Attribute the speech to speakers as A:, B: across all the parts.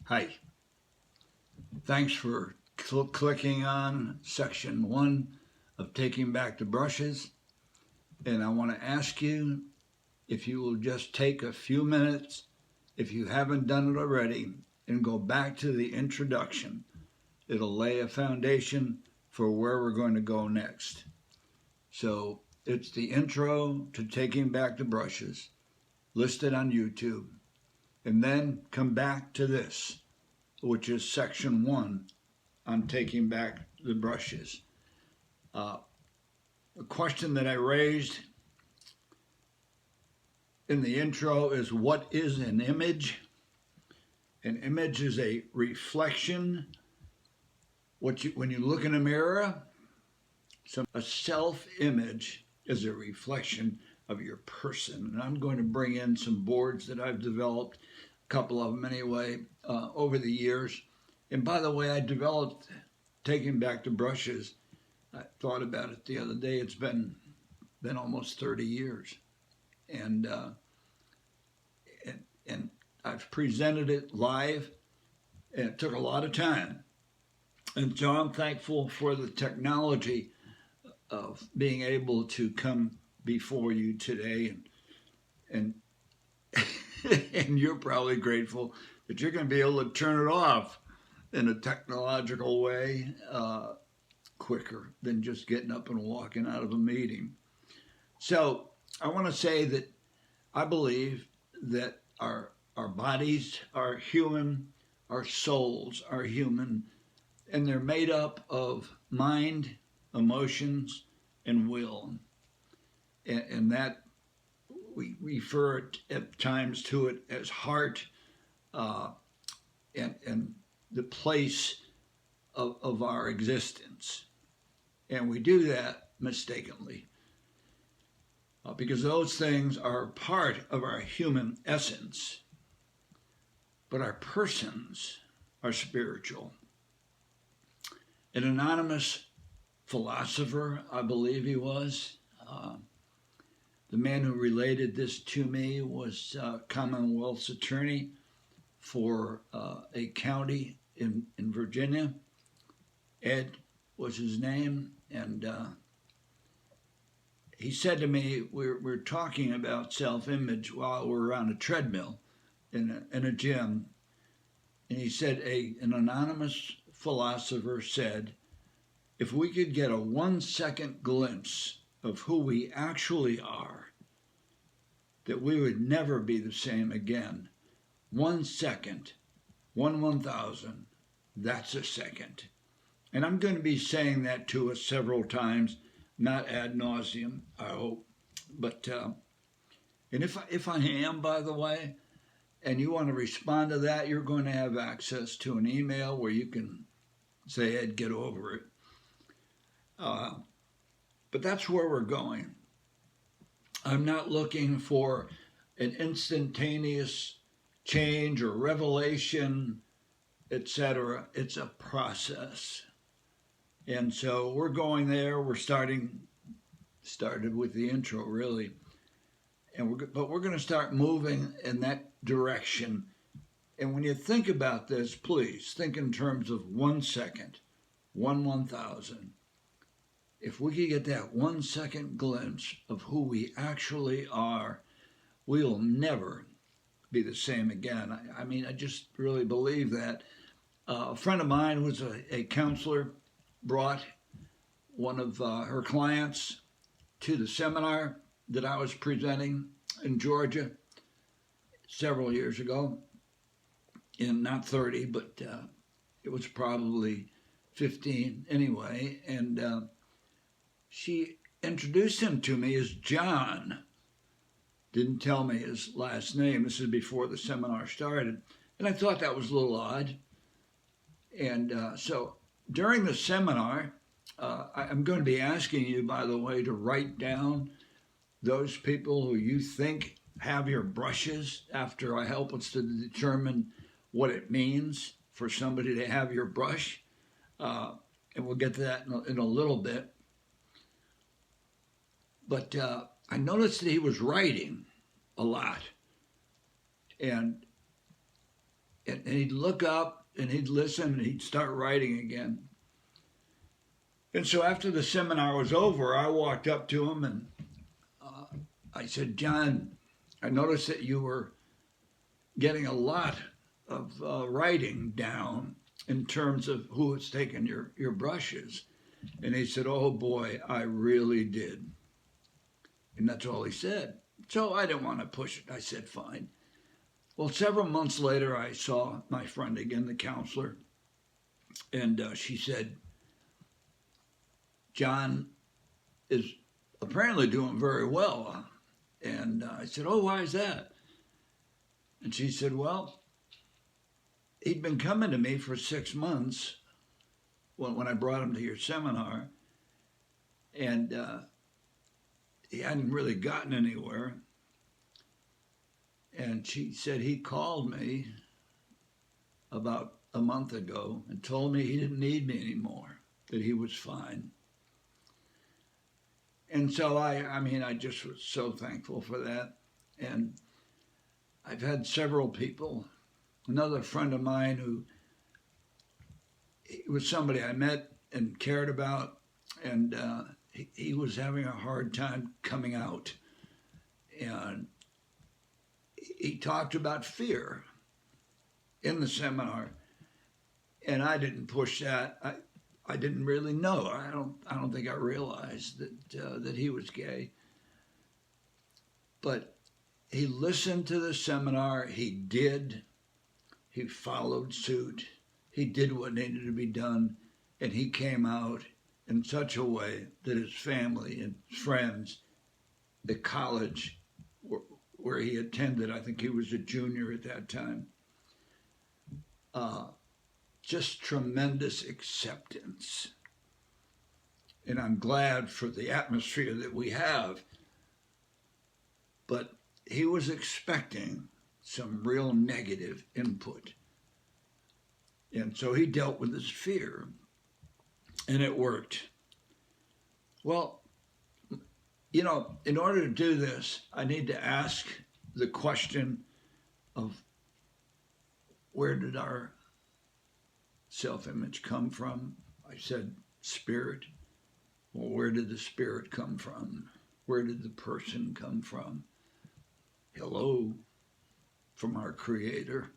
A: Hi, thanks for clicking on section 1 of Taking Back the Brushes. And I want to ask you if you will just take a few minutes, if you haven't done it already, and go back to the introduction. It'll lay a foundation for where we're going to go next. So it's the intro to Taking Back the Brushes, listed on YouTube. And then come back to this, which is section 1 on Taking Back the Brushes. A question that I raised in the intro is, what is an image? An image is a reflection. When you look in a mirror, a self-image is a reflection of your person. And I'm going to bring in some boards that I've developed, a couple of them anyway, over the years. And by the way, I developed Taking Back the Brushes. I thought about it the other day. It's been almost 30 years. And I've presented it live, and it took a lot of time. And so I'm thankful for the technology of being able to come before you today, and and you're probably grateful that you're going to be able to turn it off in a technological way quicker than just getting up and walking out of a meeting. So I want to say that I believe that our bodies are human, our souls are human, and they're made up of mind, emotions, and will. And that we refer at times to it as heart, and the place of our existence. And we do that mistakenly, because those things are part of our human essence, but our persons are spiritual. An anonymous philosopher, I believe he was, the man who related this to me was Commonwealth's attorney for a county in Virginia. Ed was his name, and he said to me, we're talking about self-image while we're on a treadmill in a gym, and he said an anonymous philosopher said, if we could get a 1-second glimpse of who we actually are, that we would never be the same again. 1 second, 1/1000, that's a second. And I'm going to be saying that to us several times, not ad nauseum, I hope. But, and if I am, by the way, and you want to respond to that, you're going to have access to an email where you can say, Ed, get over it. But that's where we're going. I'm not looking for an instantaneous change or revelation, etc. It's a process. And so we're going there. We're started with the intro, really. But we're going to start moving in that direction. And when you think about this, please think in terms of 1 second, 1/1000. If we could get that 1-second glimpse of who we actually are, we'll never be the same again. I mean, I just really believe that. A friend of mine who was a counselor brought one of her clients to the seminar that I was presenting in Georgia several years ago, in not 30, but it was probably 15 anyway, and she introduced him to me as John. Didn't tell me his last name. This is before the seminar started. And I thought that was a little odd. And so during the seminar, I'm going to be asking you, by the way, to write down those people who you think have your brushes after I help us to determine what it means for somebody to have your brush. And we'll get to that in a little bit. But I noticed that he was writing a lot. And And he'd look up and he'd listen and he'd start writing again. And so after the seminar was over, I walked up to him and I said, John, I noticed that you were getting a lot of writing down in terms of who was taking your brushes. And he said, oh boy, I really did. And that's all he said. So I didn't want to push it. I said, fine. Well, several months later, I saw my friend again, the counselor, and she said, John is apparently doing very well. And I said, oh, why is that? And she said, well, he'd been coming to me for 6 months when I brought him to your seminar, and he hadn't really gotten anywhere. And she said he called me about a month ago and told me he didn't need me anymore, that he was fine. And so I just was so thankful for that. And I've had several people, another friend of mine who was somebody I met and cared about, and he was having a hard time coming out. And he talked about fear in the seminar, and I didn't push that. I didn't really know. I don't think I realized that he was gay. But he listened to the seminar. He followed suit. He did what needed to be done, and he came out in such a way that his family and friends, the college where he attended, I think he was a junior at that time, just tremendous acceptance. And I'm glad for the atmosphere that we have. But he was expecting some real negative input. And so he dealt with his fear, and it worked. Well, in order to do this, I need to ask the question of where did our self-image come from? I said spirit. Well, where did the spirit come from? Where did the person come from? Hello, from our Creator.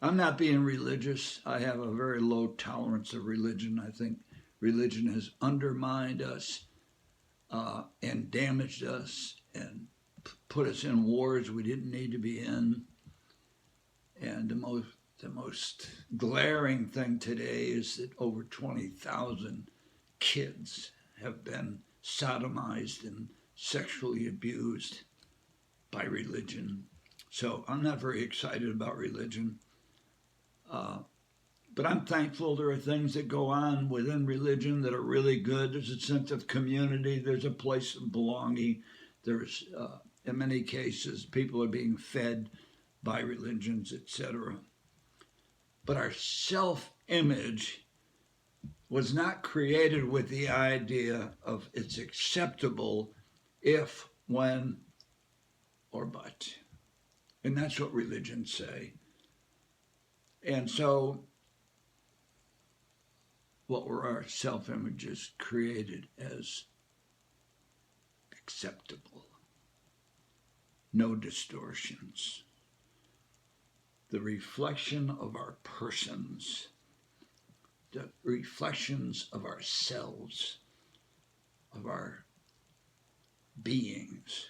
A: I'm not being religious. I have a very low tolerance of religion. I think religion has undermined us and damaged us and put us in wars we didn't need to be in. And the most glaring thing today is that over 20,000 kids have been sodomized and sexually abused by religion. So I'm not very excited about religion. But I'm thankful there are things that go on within religion that are really good. There's a sense of community. There's a place of belonging. There's, in many cases, people are being fed by religions, etc. But our self-image was not created with the idea of it's acceptable if, when, or but. And that's what religions say. And so what were our self-images created as? Acceptable. No distortions. The reflection of our persons, the reflections of ourselves, of our beings,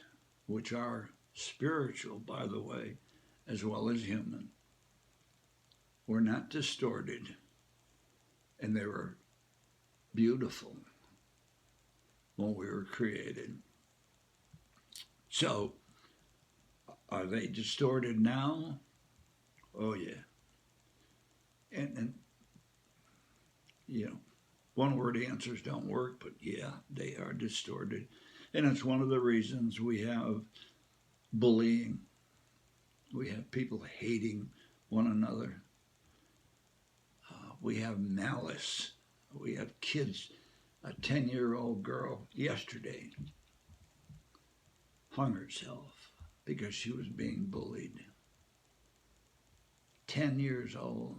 A: which are spiritual, by the way, as well as human, were not distorted, and they were beautiful when we were created. So, are they distorted now? Oh, yeah. And one-word answers don't work, but yeah, they are distorted. And it's one of the reasons we have bullying. We have people hating one another. We have malice. We have kids. A 10-year-old girl yesterday hung herself because she was being bullied. 10 years old.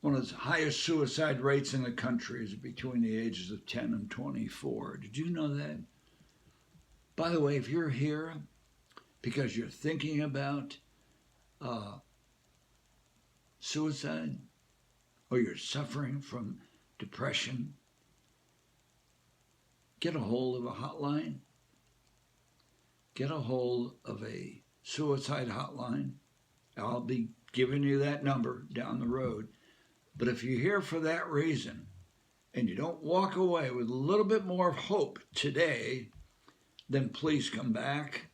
A: One of the highest suicide rates in the country is between the ages of 10 and 24. Did you know that? By the way, if you're here because you're thinking about suicide or you're suffering from depression, get a hold of a hotline. Get a hold of a suicide hotline. I'll be giving you that number down the road. But if you're here for that reason and you don't walk away with a little bit more hope today, then please come back.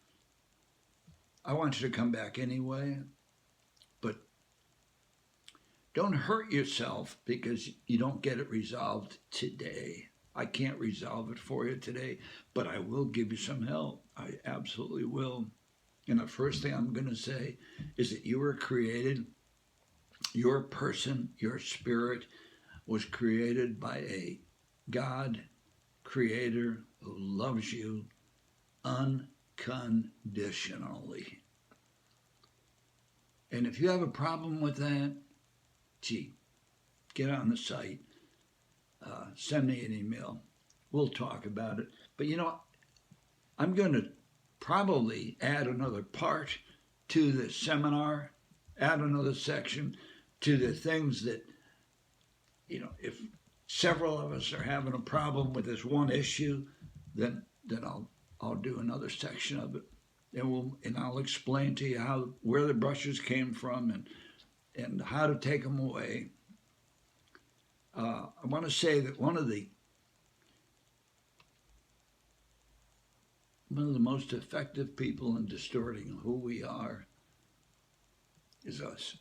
A: I want you to come back anyway. But don't hurt yourself because you don't get it resolved today. I can't resolve it for you today, but I will give you some help. I absolutely will. And the first thing I'm going to say is that you were created, your person, your spirit was created by a God creator who loves you unconditionally. And if you have a problem with that, get on the site. Send me an email. We'll talk about it. But I'm going to probably add another part to the seminar, add another section to the things that, if several of us are having a problem with this one issue, then I'll do another section of it. And I'll explain to you where the brushes came from and how to take them away. I want to say that one of the most effective people in distorting who we are is us.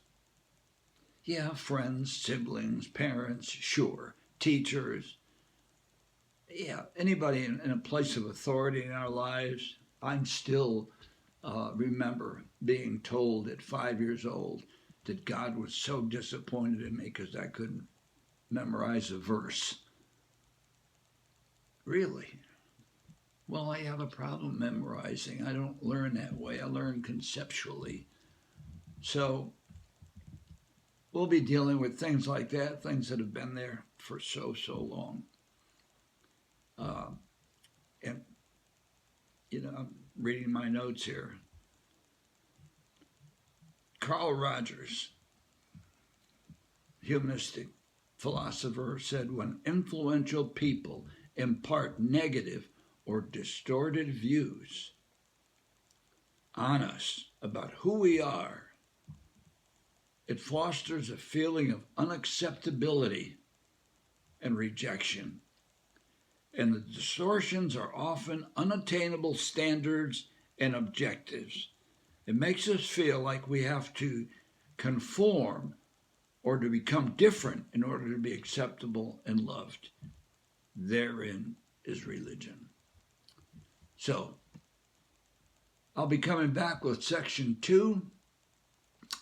A: Yeah, friends, siblings, parents, sure, teachers. Yeah, anybody in a place of authority in our lives. I still remember being told at 5 years old that God was so disappointed in me because I couldn't memorize a verse. Really? Well, I have a problem memorizing. I don't learn that way. I learn conceptually. So we'll be dealing with things like that, things that have been there for so long. And, I'm reading my notes here. Carl Rogers, humanistic philosopher, said when influential people impart negative or distorted views on us about who we are, it fosters a feeling of unacceptability and rejection. And the distortions are often unattainable standards and objectives. It makes us feel like we have to conform or to become different in order to be acceptable and loved. Therein is religion. So, I'll be coming back with section 2.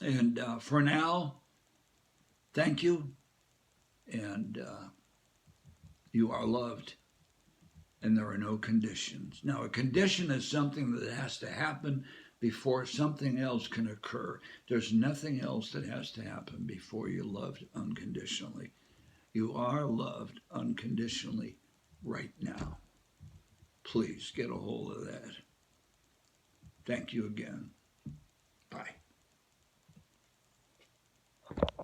A: And for now, thank you. And you are loved. And there are no conditions. Now, a condition is something that has to happen before something else can occur. There's nothing else that has to happen before you're loved unconditionally. You are loved unconditionally right now. Please get a hold of that. Thank you again.